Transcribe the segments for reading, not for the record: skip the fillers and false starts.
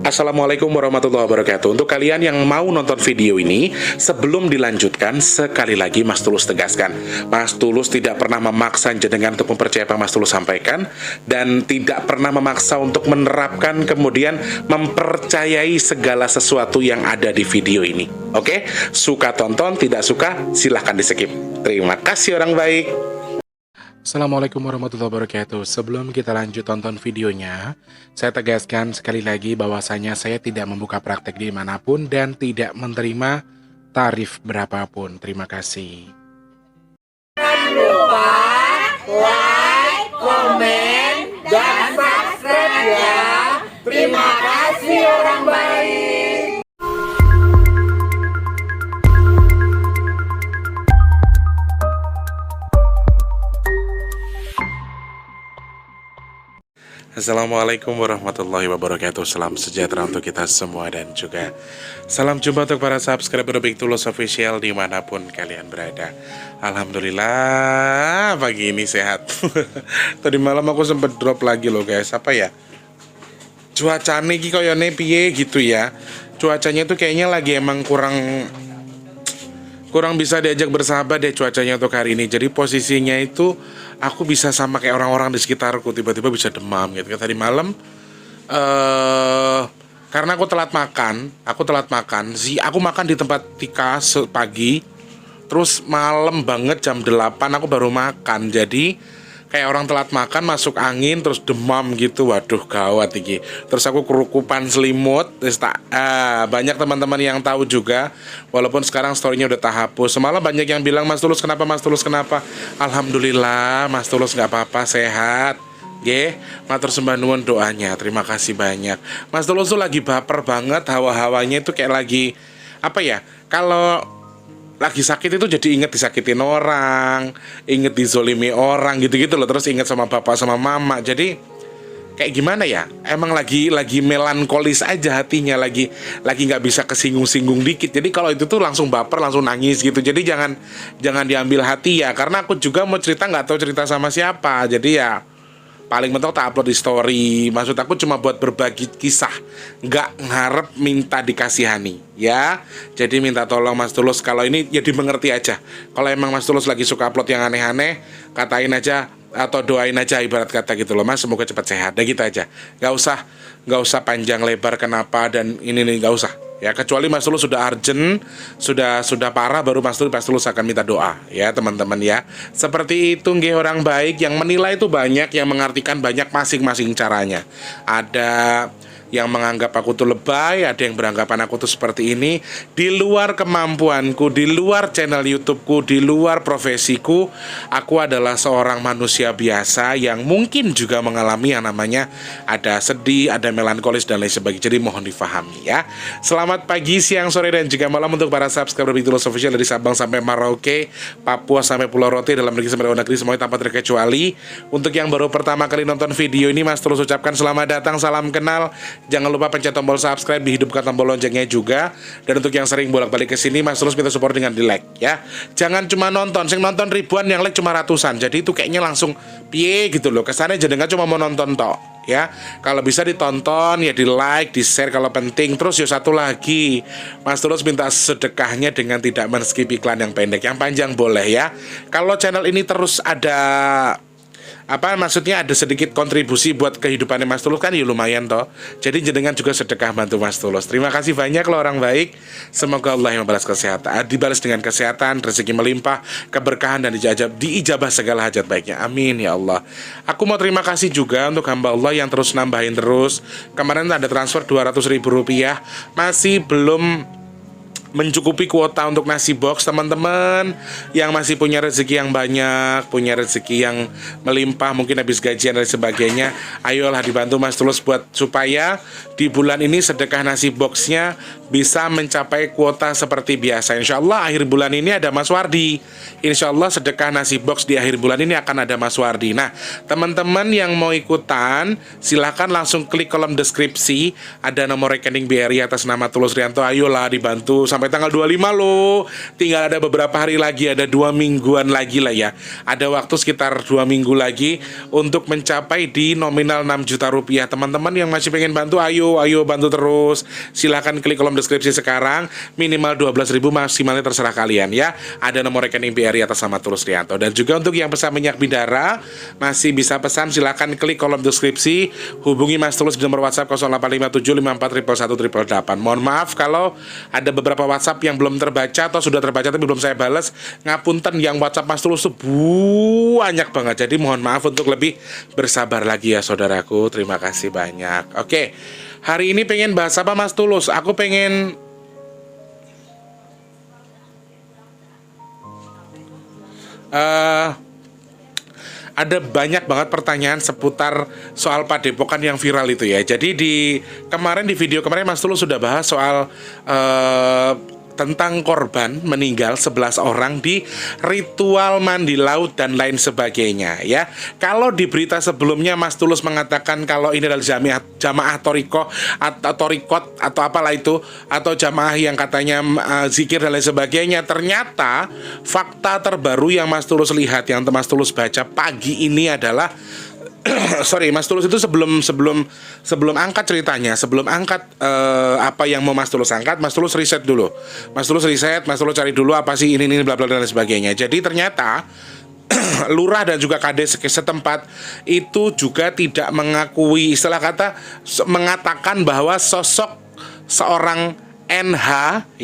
Assalamualaikum warahmatullahi wabarakatuh. Untuk kalian yang mau nonton video ini, sebelum dilanjutkan, sekali lagi Mas Tulus tegaskan, Mas Tulus tidak pernah memaksa jenengan untuk mempercayai apa Mas Tulus sampaikan, dan tidak pernah memaksa untuk menerapkan kemudian mempercayai segala sesuatu yang ada di video ini. Oke? Suka tonton, tidak suka silahkan di skip. Terima kasih orang baik. Assalamualaikum warahmatullahi wabarakatuh. Sebelum kita lanjut tonton videonya, saya tegaskan sekali lagi bahwasanya saya tidak membuka praktek dimanapun dan tidak menerima tarif berapapun. Terima kasih. Jangan lupa like, komen, dan subscribe ya. Terima kasih orang baik. Assalamualaikum warahmatullahi wabarakatuh. Salam sejahtera untuk kita semua dan juga salam jumpa untuk para subscriber Big Tulus Official dimanapun kalian berada. Alhamdulillah pagi ini sehat. Tadi malam aku sempet drop lagi loh guys. Apa ya? Cuacanya iki koyone piye gitu ya. Cuacanya tuh kayaknya lagi emang kurang bisa diajak bersahabat deh cuacanya untuk hari ini. Jadi posisinya itu aku bisa sama kayak orang-orang di sekitarku, tiba-tiba bisa demam gitu. Tadi malam karena aku telat makan, aku makan di tempat Tika pagi, terus malam banget jam 8 aku baru makan. Jadi kayak orang telat makan, masuk angin, terus demam gitu. Waduh, gawat iki. Terus aku kerukupan selimut. Banyak teman-teman yang tahu juga, walaupun sekarang storynya udah tak hapus. Semalam banyak yang bilang, Mas Tulus kenapa, Mas Tulus kenapa? Alhamdulillah, Mas Tulus gak apa-apa, sehat. Matur sembah nuwun doanya. Terima kasih banyak. Mas Tulus tuh lagi baper banget, hawa-hawanya itu kayak lagi, apa ya, kalau lagi sakit itu jadi inget disakitin orang, inget dizolimi orang gitu-gitu loh. Terus inget sama bapak sama mama. Jadi kayak gimana ya, emang lagi melankolis aja hatinya, lagi nggak bisa kesinggung-singgung dikit. Jadi kalau itu tuh langsung baper, langsung nangis gitu. Jadi jangan diambil hati ya, karena aku juga mau cerita nggak tahu cerita sama siapa. Jadi ya paling mentok tak upload di story. Maksud aku cuma buat berbagi kisah, nggak ngarep minta dikasihani ya. Jadi minta tolong Mas Tulus, kalau ini ya dimengerti aja. Kalau emang Mas Tulus lagi suka upload yang aneh-aneh, katain aja atau doain aja, ibarat kata gitu loh, Mas, semoga cepat sehat. Dan gitu aja, nggak usah panjang lebar kenapa dan ini nggak usah ya, kecuali Mas Tulus sudah urgent, sudah parah, baru Mas Tulus akan minta doa ya teman-teman ya. Seperti itu nggih orang baik. Yang menilai itu banyak, yang mengartikan banyak, masing-masing caranya. Ada yang menganggap aku tuh lebay, ada yang beranggapan aku tuh seperti ini. Di luar kemampuanku, di luar channel YouTubeku, di luar profesiku, aku adalah seorang manusia biasa yang mungkin juga mengalami yang namanya ada sedih, ada melankolis dan lain sebagainya. Jadi mohon difahami ya. Selamat pagi, siang, sore, dan juga malam untuk para subscriber Big Tulus Official dari Sabang sampai Merauke, Papua sampai Pulau Rote, dalam negeri sampai luar negeri, semuanya tanpa terkecuali. Untuk yang baru pertama kali nonton video ini, Mas Tulus ucapkan selamat datang, salam kenal. Jangan lupa pencet tombol subscribe, dihidupkan tombol loncengnya juga. Dan untuk yang sering bolak-balik ke sini, Mas Tulus minta support dengan di like ya. Jangan cuma nonton, sing nonton ribuan, yang like cuma ratusan. Jadi itu kayaknya langsung piye gitu loh. Kesannya jenengan cuma mau nonton tok ya. Kalau bisa ditonton ya, di like, di share kalau penting. Terus ya satu lagi, Mas Tulus minta sedekahnya dengan tidak men-skip iklan yang pendek, yang panjang boleh ya. Kalau channel ini terus ada maksudnya ada sedikit kontribusi buat kehidupannya Mas Tulus kan ya lumayan toh. Jadi jenengan juga sedekah bantu Mas Tulus. Terima kasih banyak loh orang baik. Semoga Allah yang membalas kesehatan, dibalas dengan kesehatan, rezeki melimpah, keberkahan, dan diijabah segala hajat baiknya. Amin ya Allah. Aku mau terima kasih juga untuk hamba Allah yang terus nambahin terus. Kemarin ada transfer 200.000 rupiah, masih belum mencukupi kuota untuk nasi box. Teman-teman yang masih punya rezeki yang banyak, punya rezeki yang melimpah, mungkin habis gajian dan sebagainya, ayolah dibantu Mas Tulus buat supaya di bulan ini sedekah nasi boxnya bisa mencapai kuota seperti biasa. Insya Allah akhir bulan ini ada Mas Wardi. Insya Allah sedekah nasi box di akhir bulan ini akan ada Mas Wardi. Nah teman-teman yang mau ikutan, silahkan langsung klik kolom deskripsi, ada nomor rekening BRI atas nama Tulus Rianto. Ayolah dibantu sampai tanggal 25 loh. Tinggal ada beberapa hari lagi, ada 2 mingguan lagi lah ya. Ada waktu sekitar 2 minggu lagi untuk mencapai di nominal 6 juta rupiah. Teman-teman yang masih pengen bantu, ayo bantu terus. Silahkan klik kolom deskripsi sekarang. Minimal 12.000, maksimalnya terserah kalian ya. Ada nomor rekening BRI atas nama Tulus Rianto. Dan juga untuk yang pesan minyak bidara, masih bisa pesan, silahkan klik kolom deskripsi. Hubungi Mas Tulus di nomor WhatsApp 085754111888. Mohon maaf kalau ada beberapa WhatsApp yang belum terbaca atau sudah terbaca tapi belum saya balas. Ngapunten, yang WhatsApp Mas Tulus itu banyak banget. Jadi mohon maaf untuk lebih bersabar lagi ya saudaraku. Terima kasih banyak. Oke, hari ini pengen bahas apa Mas Tulus? Aku pengen ada banyak banget pertanyaan seputar soal Padepokan yang viral itu ya. Jadi di video kemarin Mas Tulus sudah bahas soal tentang korban meninggal 11 orang di ritual mandi laut dan lain sebagainya ya. Kalau di berita sebelumnya Mas Tulus mengatakan kalau ini adalah jamaah toriko atau torikot atau apalah itu, atau jamaah yang katanya zikir dan lain sebagainya, ternyata fakta terbaru yang Mas Tulus lihat, yang Mas Tulus baca pagi ini adalah sorry, Mas Tulus itu sebelum angkat ceritanya, sebelum angkat apa yang mau Mas Tulus angkat, Mas Tulus riset dulu. Mas Tulus cari dulu apa sih ini bla bla dan lain sebagainya. Jadi ternyata lurah dan juga kades setempat itu juga tidak mengakui, istilah kata mengatakan bahwa sosok seorang NH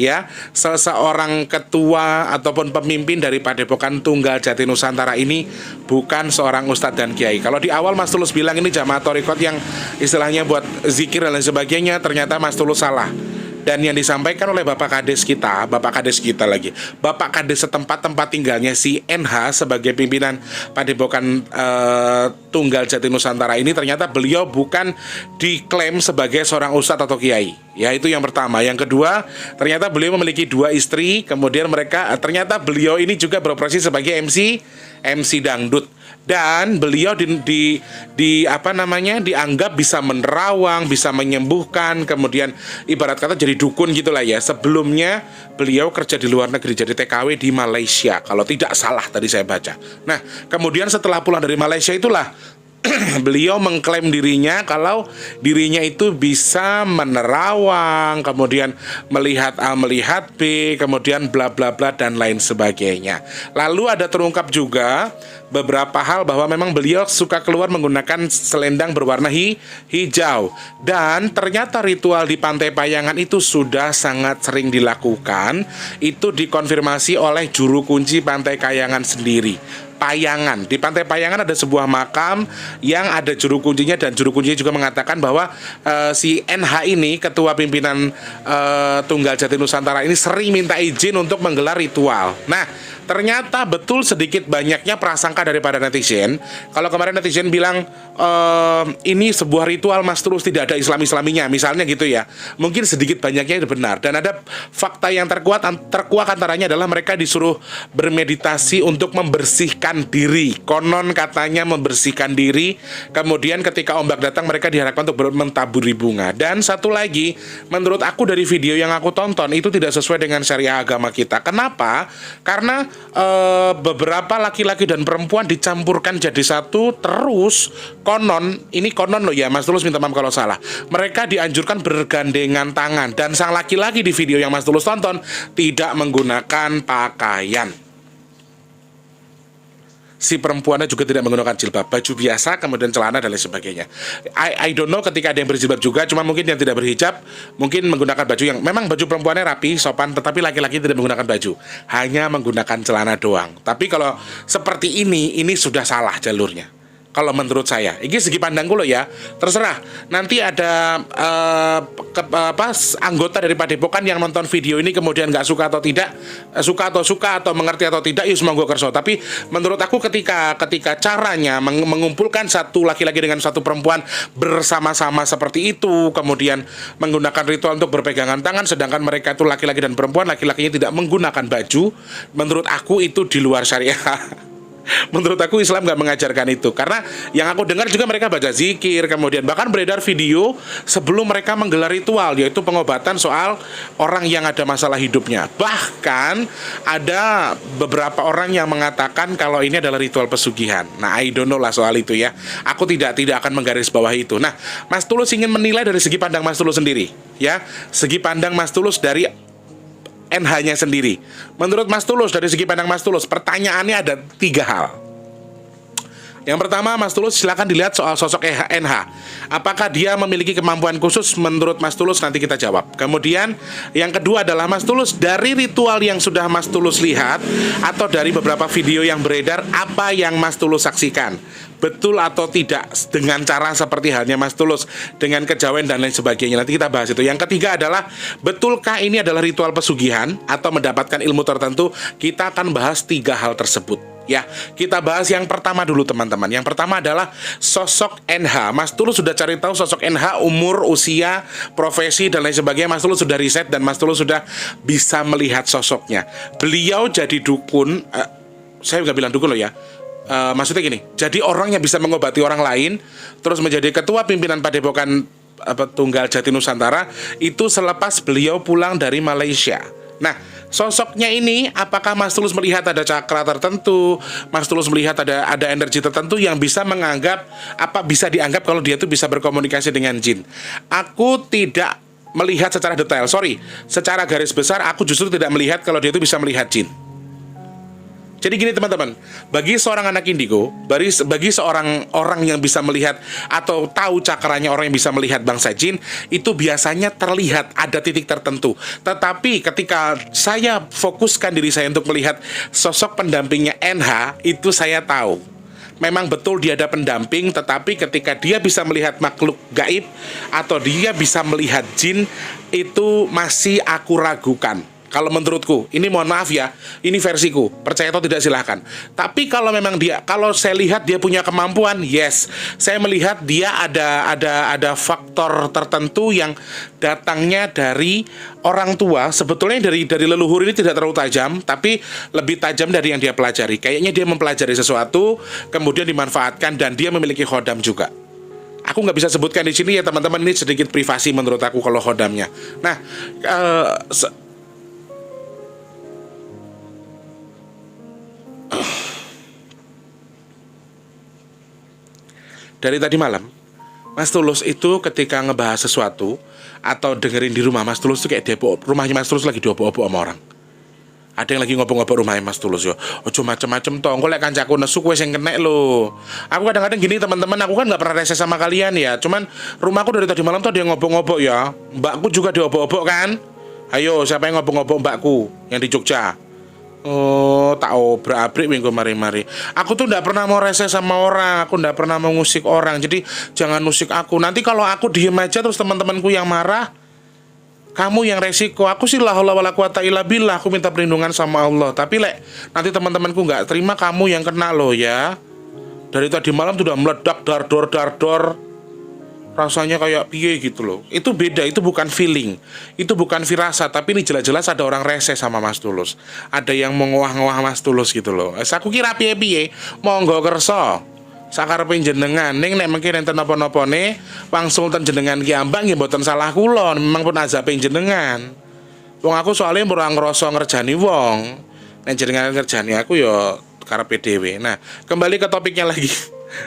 ya, seseorang ketua ataupun pemimpin dari Padepokan Tunggal Jati Nusantara ini bukan seorang ustadz dan kiai. Kalau di awal Mas Tulus bilang ini jamaah torikot yang istilahnya buat zikir dan lain sebagainya, ternyata Mas Tulus salah. Dan yang disampaikan oleh Bapak Kades setempat tempat tinggalnya si NH sebagai pimpinan Padepokan Tunggal Jati Nusantara ini, ternyata beliau bukan diklaim sebagai seorang ustadz atau kiai. Ya, itu yang pertama. Yang kedua, ternyata beliau memiliki 2 istri. Kemudian ternyata beliau ini juga beroperasi sebagai MC dangdut. Dan beliau dianggap bisa menerawang, bisa menyembuhkan, kemudian ibarat kata jadi dukun gitulah ya. Sebelumnya beliau kerja di luar negeri, jadi TKW di Malaysia kalau tidak salah tadi saya baca. Nah, kemudian setelah pulang dari Malaysia itulah beliau mengklaim dirinya kalau dirinya itu bisa menerawang, kemudian melihat A, melihat B, kemudian bla bla bla dan lain sebagainya. Lalu ada terungkap juga beberapa hal bahwa memang beliau suka keluar menggunakan selendang berwarna hijau. Dan ternyata ritual di Pantai Payangan itu sudah sangat sering dilakukan. Itu dikonfirmasi oleh juru kunci Pantai Payangan sendiri. Di Pantai Payangan ada sebuah makam yang ada juru kuncinya, dan juru kuncinya juga mengatakan bahwa si NH ini, ketua pimpinan Tunggal Jati Nusantara ini, sering minta izin untuk menggelar ritual. Nah, ternyata betul sedikit banyaknya prasangka daripada netizen. Kalau kemarin netizen bilang ini sebuah ritual Mas Tulus, tidak ada Islam-Islaminya misalnya gitu ya, mungkin sedikit banyaknya itu benar. Dan ada fakta yang terkuat antaranya adalah mereka disuruh bermeditasi untuk membersihkan diri. Konon katanya membersihkan diri. Kemudian ketika ombak datang mereka diharapkan untuk mentaburi bunga. Dan satu lagi, menurut aku dari video yang aku tonton itu tidak sesuai dengan syariah agama kita. Kenapa? Karena beberapa laki-laki dan perempuan dicampurkan jadi satu. Terus konon, ini konon loh ya, Mas Tulus minta maaf kalau salah, mereka dianjurkan bergandengan tangan. Dan sang laki-laki di video yang Mas Tulus tonton tidak menggunakan pakaian. Si perempuannya juga tidak menggunakan jilbab, baju biasa, kemudian celana dan lain sebagainya. I don't know ketika ada yang berjilbab juga, cuma mungkin yang tidak berhijab mungkin menggunakan baju yang memang baju perempuannya rapi, sopan, tetapi laki-laki tidak menggunakan baju, hanya menggunakan celana doang. Tapi kalau seperti ini sudah salah jalurnya. Kalau menurut saya, ini segi pandangku loh ya, terserah. Nanti ada anggota dari Padepokan yang nonton video ini kemudian nggak suka atau tidak, suka atau mengerti atau tidak, ya semua gue kerso. Tapi menurut aku ketika caranya mengumpulkan satu laki-laki dengan satu perempuan bersama-sama seperti itu, kemudian menggunakan ritual untuk berpegangan tangan, sedangkan mereka itu laki-laki dan perempuan, laki-lakinya tidak menggunakan baju, menurut aku itu di luar syariah. Menurut aku Islam nggak mengajarkan itu. Karena yang aku dengar juga mereka baca zikir, kemudian bahkan beredar video sebelum mereka menggelar ritual, yaitu pengobatan soal orang yang ada masalah hidupnya. Bahkan ada beberapa orang yang mengatakan kalau ini adalah ritual pesugihan. Nah, I don't know lah soal itu ya. Aku tidak akan menggarisbawahi itu. Nah, Mas Tulus ingin menilai dari segi pandang Mas Tulus sendiri, ya. Segi pandang Mas Tulus dari NH-nya sendiri. Menurut Mas Tulus, dari segi pandang Mas Tulus, pertanyaannya ada 3 hal. Yang pertama, Mas Tulus silakan dilihat soal sosok NH. Apakah dia memiliki kemampuan khusus? Menurut Mas Tulus nanti kita jawab. Kemudian yang kedua adalah Mas Tulus, dari ritual yang sudah Mas Tulus lihat atau dari beberapa video yang beredar, apa yang Mas Tulus saksikan? Betul atau tidak dengan cara seperti halnya Mas Tulus, dengan kejawen dan lain sebagainya. Nanti kita bahas itu. Yang ketiga adalah, betulkah ini adalah ritual pesugihan atau mendapatkan ilmu tertentu? Kita akan bahas 3 hal tersebut. Ya, kita bahas yang pertama dulu teman-teman. Yang pertama adalah sosok NH. Mas Tulus sudah cari tahu sosok NH, umur, usia, profesi dan lain sebagainya. Mas Tulus sudah riset dan Mas Tulus sudah bisa melihat sosoknya. Beliau jadi dukun, saya nggak bilang dukun loh ya. Maksudnya gini, jadi orang yang bisa mengobati orang lain, terus menjadi ketua pimpinan Padepokan Tunggal Jati Nusantara itu selepas beliau pulang dari Malaysia. Nah, sosoknya ini, apakah Mas Tulus melihat ada cakra tertentu, Mas Tulus melihat ada energi tertentu yang bisa bisa dianggap kalau dia itu bisa berkomunikasi dengan jin? Aku tidak melihat secara detail, secara garis besar aku justru tidak melihat kalau dia itu bisa melihat jin. Jadi gini teman-teman, bagi seorang anak indigo, bagi seorang orang yang bisa melihat atau tahu cakranya orang yang bisa melihat bangsa jin, itu biasanya terlihat ada titik tertentu. Tetapi ketika saya fokuskan diri saya untuk melihat sosok pendampingnya NH, itu saya tahu memang betul dia ada pendamping, tetapi ketika dia bisa melihat makhluk gaib atau dia bisa melihat jin, itu masih aku ragukan. Kalau menurutku, ini mohon maaf ya, ini versiku, percaya atau tidak silahkan. Tapi kalau memang kalau saya lihat dia punya kemampuan, yes, saya melihat dia ada faktor tertentu yang datangnya dari orang tua. Sebetulnya dari leluhur ini tidak terlalu tajam, tapi lebih tajam dari yang dia pelajari. Kayaknya dia mempelajari sesuatu, kemudian dimanfaatkan dan dia memiliki khodam juga. Aku nggak bisa sebutkan di sini ya teman-teman, ini sedikit privasi menurut aku kalau khodamnya. Nah, dari tadi malam, Mas Tulus itu ketika ngebahas sesuatu atau dengerin di rumah Mas Tulus itu kayak rumahnya Mas Tulus lagi diobok-obok sama orang. Ada yang lagi ngobok-ngobok rumahnya Mas Tulus yo. Ojo macem-macem toh, engko lek kancaku nesu kowe sing kenek lho. Aku kadang-kadang gini teman-teman, aku kan nggak pernah rese sama kalian ya. Cuman rumahku dari tadi malam tuh ada yang ngobok-ngobok ya. Mbakku juga diobok-obok kan. Ayo, siapa yang ngobok-ngobok mbakku yang di Jogja? Oh, tak obrak-abrik minggu mari-mari. Aku tuh nggak pernah mau rese sama orang, aku nggak pernah mau ngusik orang. Jadi jangan ngusik aku. Nanti kalau aku diem aja terus teman-temanku yang marah, kamu yang resiko. Aku sih la haula wala quwata illa billah, aku minta perlindungan sama Allah. Tapi nanti teman-temanku nggak terima, kamu yang kena loh ya. Dari tadi malam tuh udah meledak dar-dor. Rasanya kayak piye gitu loh. Itu beda, itu bukan feeling, itu bukan firasat, tapi ini jelas-jelas ada orang rese sama Mas Tulus. Ada yang mengowah-ngowah Mas Tulus gitu loh. Aku kira piye-piye, monggo kersa. Sakarepe jenengan ning nek mengki enten napa-napane wangsul ten jenengan ki ambang nggih mboten salah kula, memang pun azabe jenengan. Wong aku soalnya ora ngrasa ngerjani wong. Nek jenengan ngerjani aku ya karepe dhewe. Nah, kembali ke topiknya lagi.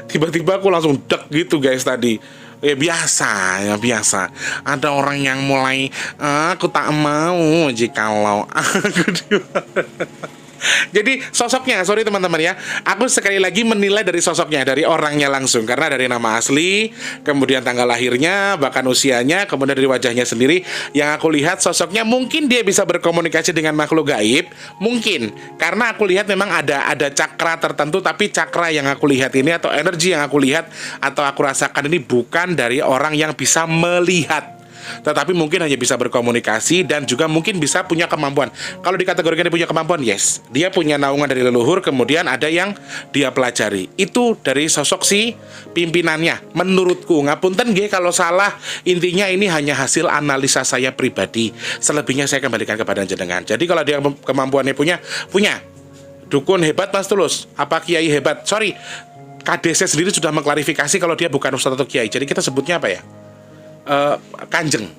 Tiba-tiba aku langsung dek gitu guys tadi. Ya biasa. Ada orang yang mulai aku tak mau jikalau aku Jadi sosoknya, sorry teman-teman ya, aku sekali lagi menilai dari sosoknya, dari orangnya langsung. Karena dari nama asli, kemudian tanggal lahirnya, bahkan usianya, kemudian dari wajahnya sendiri, yang aku lihat sosoknya mungkin dia bisa berkomunikasi dengan makhluk gaib. Mungkin, karena aku lihat memang ada cakra tertentu. Tapi cakra yang aku lihat ini atau energi yang aku lihat atau aku rasakan ini bukan dari orang yang bisa melihat, tetapi mungkin hanya bisa berkomunikasi dan juga mungkin bisa punya kemampuan. Kalau dikategorikan dia punya kemampuan, yes, dia punya naungan dari leluhur, kemudian ada yang dia pelajari. Itu dari sosok si pimpinannya. Menurutku, ngapunten nggih kalau salah, intinya ini hanya hasil analisa saya pribadi. Selebihnya saya kembalikan kepada jenengan. Jadi kalau dia kemampuannya punya. Dukun hebat Mas Tulus, apa kiai hebat? Sorry, KDC sendiri sudah mengklarifikasi kalau dia bukan ustadz atau kiai. Jadi kita sebutnya apa ya? Kanjeng.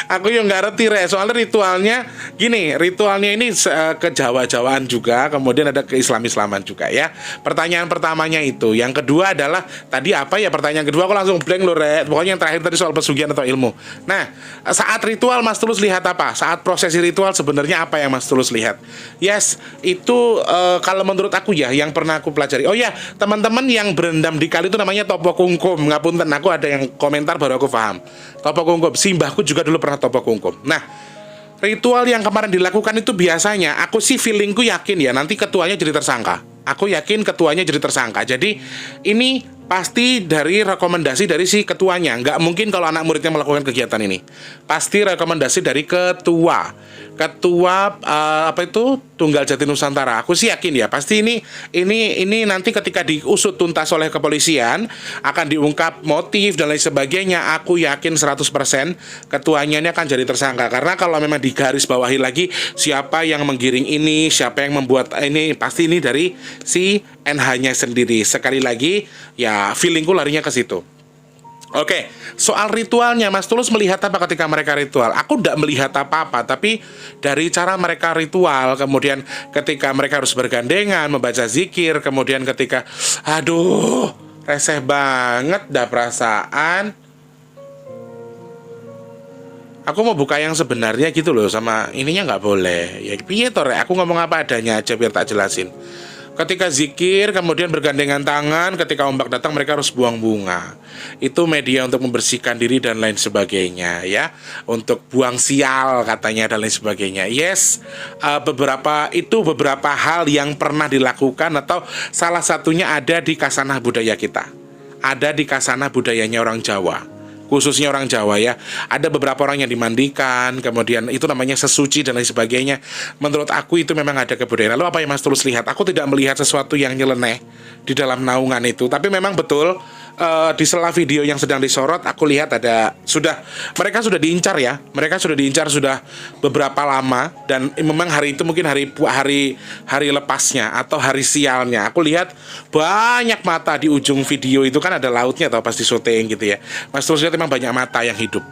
Aku yang nggak ngerti soalnya ritualnya gini, ritualnya ini ke Jawa-Jawaan juga, kemudian ada ke Islam-Islaman juga ya. Pertanyaan pertamanya itu. Yang kedua adalah tadi apa ya, pertanyaan kedua aku langsung blank loh pokoknya yang terakhir tadi soal pesugihan atau ilmu. Nah, saat ritual Mas Tulus lihat apa? Saat prosesi ritual sebenarnya apa yang Mas Tulus lihat? Yes, itu kalau menurut aku ya yang pernah aku pelajari. Oh ya, teman-teman yang berendam di kali itu namanya topo kungkum. Ngapunten, aku ada yang komentar baru aku paham. Topo kungkum, simbahku juga dulu pernah topo kungkum. Nah, ritual yang kemarin dilakukan itu biasanya aku sih feelingku yakin ya nanti ketuanya jadi tersangka. Aku yakin ketuanya jadi tersangka. Jadi ini pasti dari rekomendasi dari si ketuanya. Nggak mungkin kalau anak muridnya melakukan kegiatan ini. Pasti rekomendasi dari ketua apa itu Tunggal Jati Nusantara. Aku sih yakin ya pasti ini nanti ketika diusut tuntas oleh kepolisian akan diungkap motif dan lain sebagainya. Aku yakin 100% ketuanya ini akan jadi tersangka, karena kalau memang digaris bawahi lagi siapa yang menggiring ini, siapa yang membuat ini, pasti ini dari si NH-nya sendiri. Sekali lagi ya feelingku larinya ke situ. Oke, soal ritualnya Mas Tulus melihat apa ketika mereka ritual? Aku tidak melihat apa-apa, tapi dari cara mereka ritual, kemudian ketika mereka harus bergandengan, membaca zikir, kemudian ketika, aduh, reseh banget dah perasaan. Aku mau buka yang sebenarnya gitu loh, sama ininya nggak boleh. Ya piye toh, aku ngomong apa adanya aja biar tak jelasin. Ketika zikir, kemudian bergandengan tangan, ketika ombak datang mereka harus buang bunga. Itu media untuk membersihkan diri dan lain sebagainya ya. Untuk buang sial katanya dan lain sebagainya. Yes, beberapa hal yang pernah dilakukan atau salah satunya ada di kasanah budaya kita. Ada di kasanah budayanya orang Jawa. Khususnya orang Jawa ya, ada beberapa orang yang dimandikan, kemudian itu namanya sesuci dan lain sebagainya. Menurut aku itu memang ada kebudayaan. Lalu apa yang Mas Tulus lihat? Aku tidak melihat sesuatu yang nyeleneh di dalam naungan itu, tapi memang betul di sela video yang sedang disorot, aku lihat ada mereka sudah diincar ya, mereka sudah diincar sudah beberapa lama, dan memang hari itu mungkin hari lepasnya atau hari sialnya. Aku lihat banyak mata di ujung video itu, kan ada lautnya atau pas di syuting gitu ya. Mas Tulus lihat memang banyak mata yang hidup.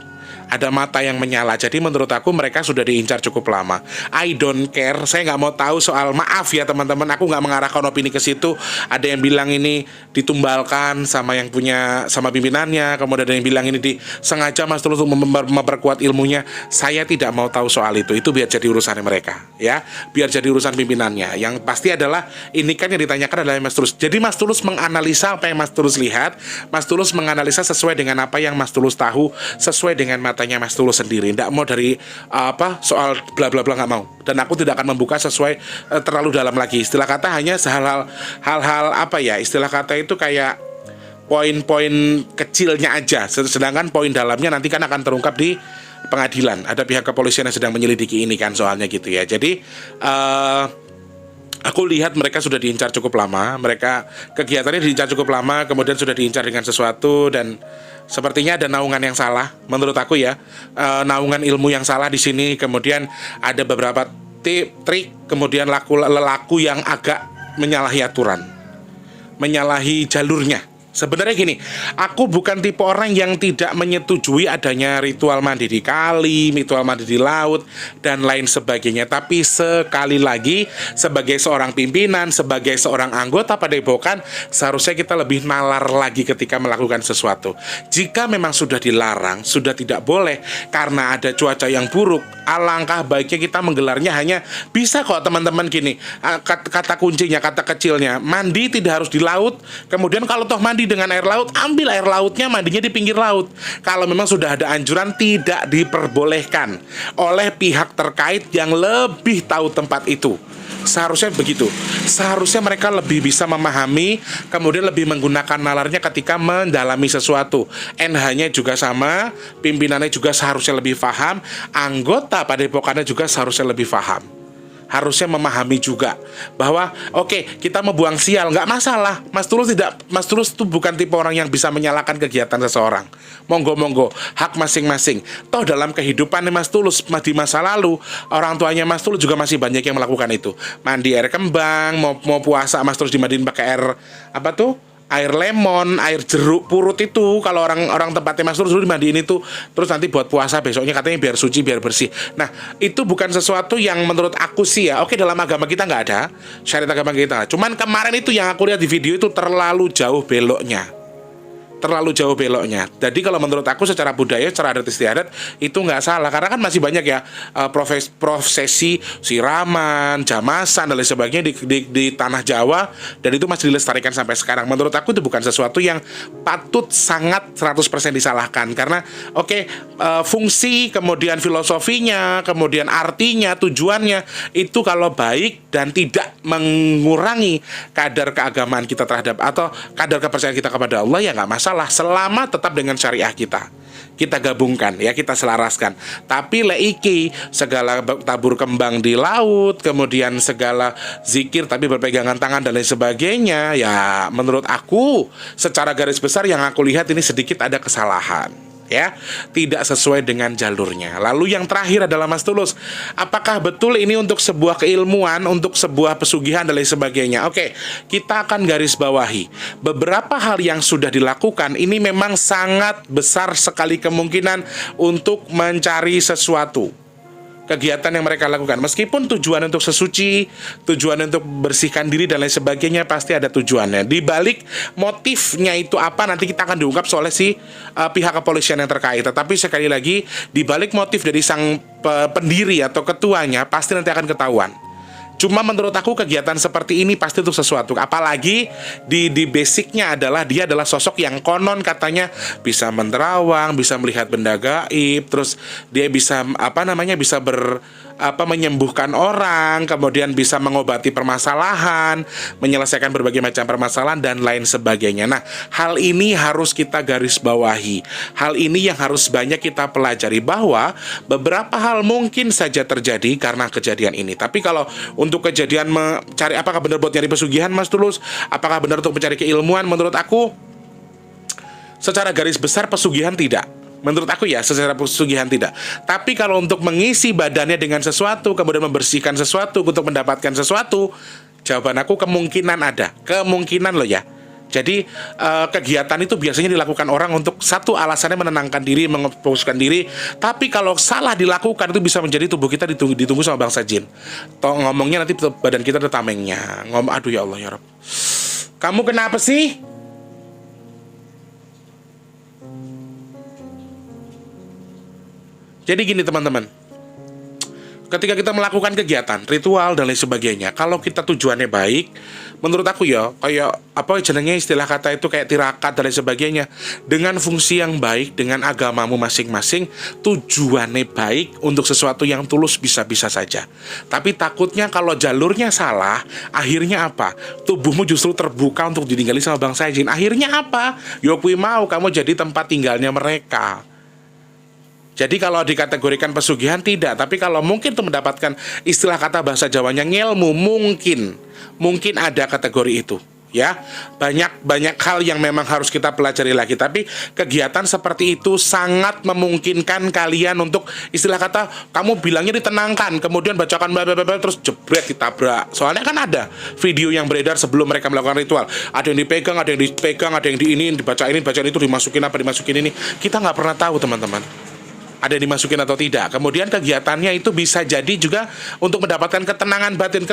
Ada mata yang menyala. Jadi menurut aku mereka sudah diincar cukup lama. I don't care. Saya nggak mau tahu soal, maaf ya teman-teman, aku nggak mengarahkan opini ke situ. Ada yang bilang ini ditumbalkan sama yang punya, sama pimpinannya. Kemudian ada yang bilang ini sengaja Mas Tulus untuk memperkuat ilmunya. Saya tidak mau tahu soal itu. Itu biar jadi urusan mereka, ya. Biar jadi urusan pimpinannya. Yang pasti adalah ini kan yang ditanyakan adalah Mas Tulus. Jadi Mas Tulus menganalisa apa yang Mas Tulus lihat. Mas Tulus menganalisa sesuai dengan apa yang Mas Tulus tahu, sesuai dengan matanya Mas Tulus sendiri. Nggak mau dari soal bla bla bla, nggak mau. Dan aku tidak akan membuka sesuai terlalu dalam lagi. Istilah kata hanya hal-hal apa ya, istilah kata itu kayak poin-poin kecilnya aja. Sedangkan poin dalamnya nanti kan akan terungkap di pengadilan. Ada pihak kepolisian yang sedang menyelidiki ini kan soalnya gitu ya. Jadi aku lihat mereka sudah diincar cukup lama. Mereka kegiatannya diincar cukup lama, kemudian sudah diincar dengan sesuatu, dan sepertinya ada naungan yang salah menurut aku ya. Naungan ilmu yang salah di sini. Kemudian ada beberapa trik, kemudian lelaku yang agak menyalahi aturan, menyalahi jalurnya. Sebenarnya gini, aku bukan tipe orang yang tidak menyetujui adanya ritual mandi di kali, ritual mandi di laut, dan lain sebagainya. Tapi sekali lagi, sebagai seorang pimpinan, sebagai seorang anggota padepokan, seharusnya kita lebih nalar lagi ketika melakukan sesuatu. Jika memang sudah dilarang, sudah tidak boleh, karena ada cuaca yang buruk, alangkah baiknya kita menggelarnya hanya bisa kok teman-teman gini. Kata kuncinya, kata kecilnya, mandi tidak harus di laut. Kemudian kalau toh mandi dengan air laut, ambil air lautnya, mandinya di pinggir laut. Kalau memang sudah ada anjuran, tidak diperbolehkan oleh pihak terkait yang lebih tahu tempat itu. Seharusnya begitu. Seharusnya mereka lebih bisa memahami, kemudian lebih menggunakan nalarnya ketika mendalami sesuatu. NH-nya juga sama, pimpinannya juga seharusnya lebih paham, anggota padepokannya juga seharusnya lebih paham. harusnya memahami juga bahwa oke, kita mau buang sial nggak masalah. Mas Tulus itu bukan tipe orang yang bisa menyalahkan kegiatan seseorang. Monggo hak masing-masing. Toh dalam kehidupan Mas Tulus di masa lalu, orang tuanya Mas Tulus juga masih banyak yang melakukan itu. Mandi air kembang, mau puasa Mas Tulus dimandiin pakai air apa tuh? Air lemon, air jeruk purut itu kalau orang tempatnya Mas Tulus dulu dimandiin itu, terus nanti buat puasa besoknya katanya biar suci, biar bersih. Nah, itu bukan sesuatu yang menurut aku sih ya, oke dalam agama kita nggak ada, syariat agama kita. Cuman kemarin itu yang aku lihat di video itu terlalu jauh beloknya. Jadi kalau menurut aku secara budaya, secara adat istiadat itu nggak salah, karena kan masih banyak ya prosesi siraman, jamasan dan lain sebagainya di tanah Jawa, dan itu masih dilestarikan sampai sekarang. Menurut aku itu bukan sesuatu yang patut sangat 100% disalahkan, karena fungsi, kemudian filosofinya, kemudian artinya, tujuannya itu kalau baik dan tidak mengurangi kadar keagamaan kita terhadap atau kadar kepercayaan kita kepada Allah, ya nggak masalah selama tetap dengan syariah kita gabungkan ya, kita selaraskan. Tapi leiki segala tabur kembang di laut, kemudian segala zikir tapi berpegangan tangan dan lain sebagainya, ya menurut aku secara garis besar yang aku lihat ini sedikit ada kesalahan ya, tidak sesuai dengan jalurnya. Lalu yang terakhir adalah Mas Tulus, apakah betul ini untuk sebuah keilmuan, untuk sebuah pesugihan dan lain sebagainya? Oke, kita akan garis bawahi beberapa hal yang sudah dilakukan. Ini memang sangat besar sekali kemungkinan untuk mencari sesuatu. Kegiatan yang mereka lakukan, meskipun tujuan untuk sesuci, tujuan untuk bersihkan diri dan lain sebagainya, pasti ada tujuannya. Di balik motifnya itu apa, nanti kita akan diungkap oleh pihak kepolisian yang terkait. Tetapi sekali lagi, di balik motif dari sang pendiri atau ketuanya pasti nanti akan ketahuan. Cuma menurut aku kegiatan seperti ini pasti untuk sesuatu. Apalagi di basicnya adalah dia adalah sosok yang konon katanya bisa menerawang, bisa melihat benda gaib, terus dia bisa bisa menyembuhkan orang, kemudian bisa mengobati permasalahan, menyelesaikan berbagai macam permasalahan dan lain sebagainya. Nah, hal ini harus kita garis bawahi. Hal ini yang harus banyak kita pelajari, bahwa beberapa hal mungkin saja terjadi karena kejadian ini. Tapi kalau untuk kejadian mencari apakah benar buat nyari pesugihan Mas Tulus, apakah benar untuk mencari keilmuan, menurut aku secara garis besar pesugihan tidak. Menurut aku ya, secara pesugihan tidak. Tapi kalau untuk mengisi badannya dengan sesuatu, kemudian membersihkan sesuatu untuk mendapatkan sesuatu, jawaban aku kemungkinan ada. Kemungkinan loh ya. Jadi kegiatan itu biasanya dilakukan orang untuk satu alasannya menenangkan diri, memfokuskan diri. Tapi kalau salah dilakukan itu bisa menjadi tubuh kita ditunggu sama bangsa jin. Toh ngomongnya nanti badan kita ada tamengnya. Aduh ya Allah ya Rabb. Kamu kenapa sih? Jadi gini teman-teman, ketika kita melakukan kegiatan, ritual dan lain sebagainya, kalau kita tujuannya baik, menurut aku ya, kayak istilah kata itu kayak tirakat dan lain sebagainya, dengan fungsi yang baik, dengan agamamu masing-masing, tujuannya baik untuk sesuatu yang tulus bisa-bisa saja. Tapi takutnya kalau jalurnya salah, akhirnya apa? Tubuhmu justru terbuka untuk ditinggali sama bangsa jin. Akhirnya apa? Yokui mau kamu jadi tempat tinggalnya mereka. Jadi kalau dikategorikan pesugihan tidak, tapi kalau mungkin untuk mendapatkan istilah kata bahasa Jawanya ngelmu, mungkin ada kategori itu. Ya, banyak hal yang memang harus kita pelajari lagi. Tapi kegiatan seperti itu sangat memungkinkan kalian untuk istilah kata kamu bilangnya ditenangkan, kemudian bacakan terus jebret ditabrak. Soalnya kan ada video yang beredar sebelum mereka melakukan ritual. Ada yang dipegang, ada yang dibacain itu, dimasukin ini. Kita nggak pernah tahu teman-teman, ada yang dimasukin atau tidak. Kemudian kegiatannya itu bisa jadi juga untuk mendapatkan ketenangan batin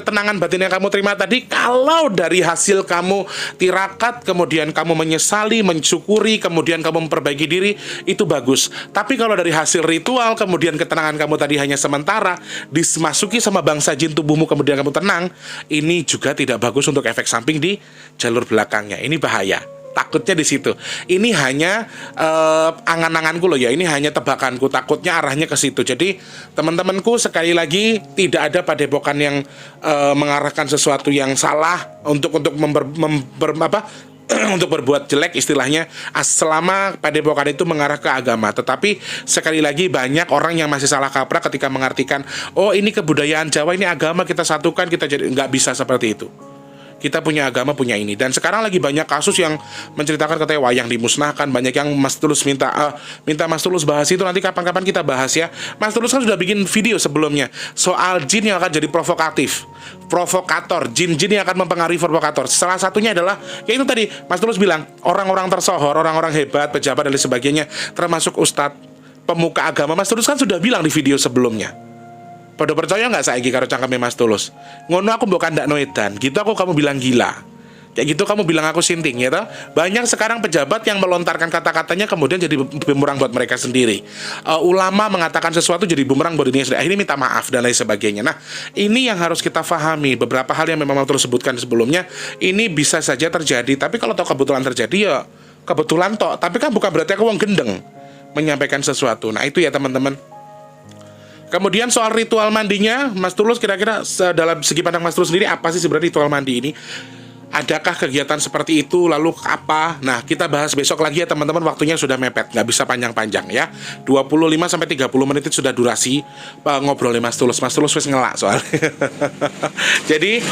yang kamu terima tadi. Kalau dari hasil kamu tirakat, kemudian kamu menyesali, mensyukuri, kemudian kamu memperbaiki diri, itu bagus. Tapi kalau dari hasil ritual, kemudian ketenangan kamu tadi hanya sementara, dimasuki sama bangsa jin tubuhmu, kemudian kamu tenang, ini juga tidak bagus untuk efek samping di jalur belakangnya. Ini bahaya. Takutnya di situ. Ini hanya angan-anganku loh ya. Ini hanya tebakanku. Takutnya arahnya ke situ. Jadi teman-temanku, sekali lagi tidak ada padepokan yang mengarahkan sesuatu yang salah untuk untuk berbuat jelek istilahnya selama padepokan itu mengarah ke agama. Tetapi sekali lagi banyak orang yang masih salah kaprah ketika mengartikan, oh ini kebudayaan Jawa, ini agama, kita satukan, kita jadi nggak bisa seperti itu. Kita punya agama, punya ini. Dan sekarang lagi banyak kasus yang menceritakan katanya wayang dimusnahkan. Banyak yang Mas Tulus minta Mas Tulus bahas itu. Nanti kapan-kapan kita bahas ya. Mas Tulus kan sudah bikin video sebelumnya soal jin yang akan jadi provokator, jin-jin yang akan mempengaruhi provokator. Salah satunya adalah, ya itu tadi Mas Tulus bilang, orang-orang tersohor, orang-orang hebat, pejabat dan lain sebagainya, termasuk ustadz, pemuka agama. Mas Tulus kan sudah bilang di video sebelumnya. Pada percaya nggak saiki karo cangkeme Mas Tulus? Ngono aku mbok kandakno edan, gitu aku kamu bilang gila. Kayak gitu kamu bilang aku sinting, ya toh? Banyak sekarang pejabat yang melontarkan kata-katanya kemudian jadi bumerang buat mereka sendiri. Ulama mengatakan sesuatu jadi bumerang buat dirinya sendiri. Akhirnya minta maaf dan lain sebagainya. Nah, ini yang harus kita pahami. Beberapa hal yang memang terus sebutkan sebelumnya, ini bisa saja terjadi. Tapi kalau toh kebetulan terjadi ya kebetulan toh. Tapi kan bukan berarti aku wong gendeng menyampaikan sesuatu. Nah, itu ya teman-teman. Kemudian soal ritual mandinya, Mas Tulus kira-kira dalam segi pandang Mas Tulus sendiri apa sih sebenarnya ritual mandi ini? Adakah kegiatan seperti itu? Lalu apa? Nah, kita bahas besok lagi ya teman-teman. Waktunya sudah mepet, nggak bisa panjang-panjang ya. 25-30 menit itu sudah durasi ngobrol Mas Tulus. Mas Tulus wis ngelak soal. Jadi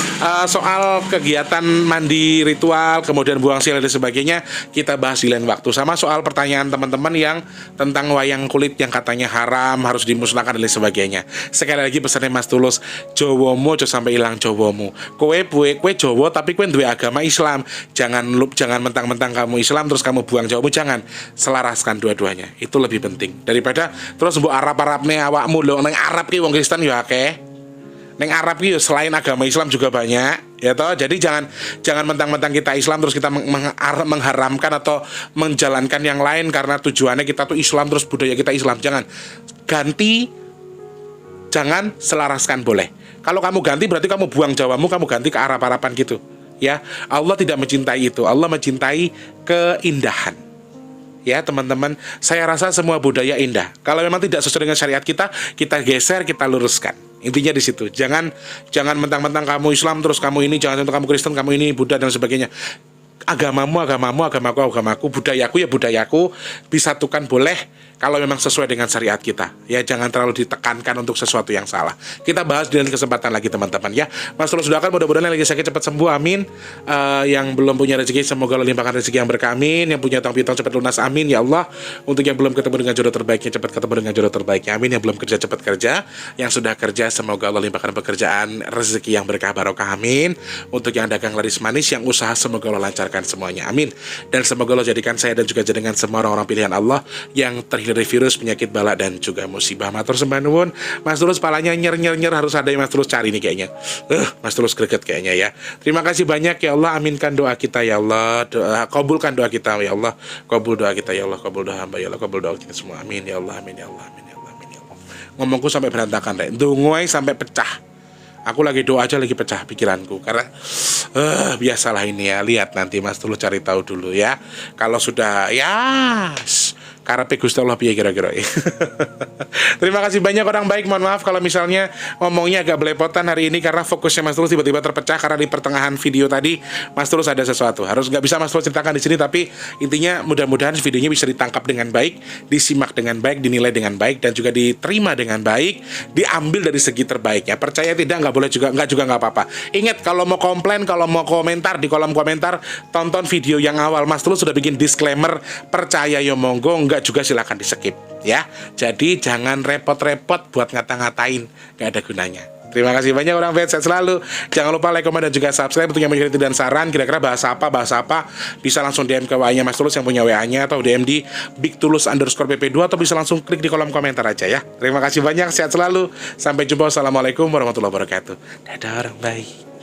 soal kegiatan mandi ritual, kemudian buang sial dan sebagainya, kita bahas di lain waktu. Sama soal pertanyaan teman-teman yang tentang wayang kulit yang katanya haram, harus dimusnahkan dan lain sebagainya. Sekali lagi pesannya Mas Tulus, Jawamu aja sampai hilang Jawamu. Kowe Jawa tapi kowe duwe agama Islam. Jangan mentang-mentang kamu Islam terus kamu buang Jawamu, jangan. Selaraskan dua-duanya. Itu lebih penting daripada terus mbok Arab-Arabne awakmu lho. Nang Arab ki wong Kristen ya akeh. Neng Arab itu selain agama Islam juga banyak, ya toh. Jadi jangan mentang-mentang kita Islam terus kita mengharamkan atau menjalankan yang lain karena tujuannya kita tuh Islam terus budaya kita Islam. Jangan ganti, jangan selaraskan boleh. Kalau kamu ganti berarti kamu buang Jawamu, kamu ganti ke Arab-Araban gitu. Ya, Allah tidak mencintai itu. Allah mencintai keindahan. Ya teman-teman, saya rasa semua budaya indah. Kalau memang tidak sesuai dengan syariat kita geser, kita luruskan. Intinya di situ. Jangan mentang-mentang kamu Islam terus kamu ini, jangan mentang kamu Kristen, kamu ini Buddha dan sebagainya. Agamamu, agamaku, budayaku ya budayaku, disatukan boleh kalau memang sesuai dengan syariat kita. Ya jangan terlalu ditekankan untuk sesuatu yang salah. Kita bahas di lain kesempatan lagi teman-teman ya. Mas Tulus doakan mudah-mudahan yang lagi sakit cepat sembuh, amin. Yang belum punya rezeki semoga Allah limpahkan rezeki yang berkah, amin. Yang punya utang piutang cepat lunas, amin ya Allah. Untuk yang belum ketemu dengan jodoh terbaiknya cepat ketemu dengan jodoh terbaiknya, amin. Yang belum kerja cepat kerja, yang sudah kerja semoga Allah limpahkan pekerjaan rezeki yang berkah barokah, amin. Untuk yang dagang laris manis, yang usaha semoga Allah lancarkan semuanya, amin. Dan semoga Allah jadikan saya dan juga jadikan semua orang-orang pilihan Allah yang terhindar dari virus, penyakit, bala dan juga musibah. Matur sembah nuwun. Mas Tulus palanya nyer harus ada yang Mas Tulus cari nih kayaknya. Mas Tulus greget kayaknya ya. Terima kasih banyak ya Allah, aminkan doa kita ya Allah. Kabulkan doa kita ya Allah. Kabul doa kita ya Allah, kabul doa hamba ya Allah, kabul doa kita semua. Amin ya Allah, amin ya Allah, amin ya Allah, amin ya Allah. Ngomongku sampai berantakan deh. Ndongoe sampai pecah. Aku lagi doa aja lagi pecah pikiranku karena biasalah ini ya. Lihat nanti Mas Tulus cari tahu dulu ya. Kalau sudah ya karepe Gusti Allah piye kira-kira. Terima kasih banyak orang baik. Mohon maaf kalau misalnya ngomongnya agak belepotan hari ini karena fokusnya Mas Tulus tiba-tiba terpecah karena di pertengahan video tadi Mas Tulus ada sesuatu. Harus nggak bisa Mas Tulus ceritakan di sini, tapi intinya mudah-mudahan videonya bisa ditangkap dengan baik, disimak dengan baik, dinilai dengan baik dan juga diterima dengan baik, diambil dari segi terbaiknya. Percaya tidak nggak boleh juga nggak apa-apa. Ingat kalau mau komplain, kalau mau komentar di kolom komentar, tonton video yang awal. Mas Tulus sudah bikin disclaimer, percaya ya monggo, enggak juga silakan di skip ya. Jadi jangan repot-repot buat ngata-ngatain, nggak ada gunanya. Terima kasih banyak orang baik, sehat selalu. Jangan lupa like, komen dan juga subscribe. Untuk yang punya kritik dan saran kira-kira bahas apa bisa langsung DM ke WA-nya Mas Tulus yang punya WA-nya, atau DM di bigtulus_pp2, atau bisa langsung klik di kolom komentar aja ya. Terima kasih banyak, sehat selalu. Sampai jumpa. Wassalamualaikum warahmatullahi wabarakatuh. Dadah orang baik.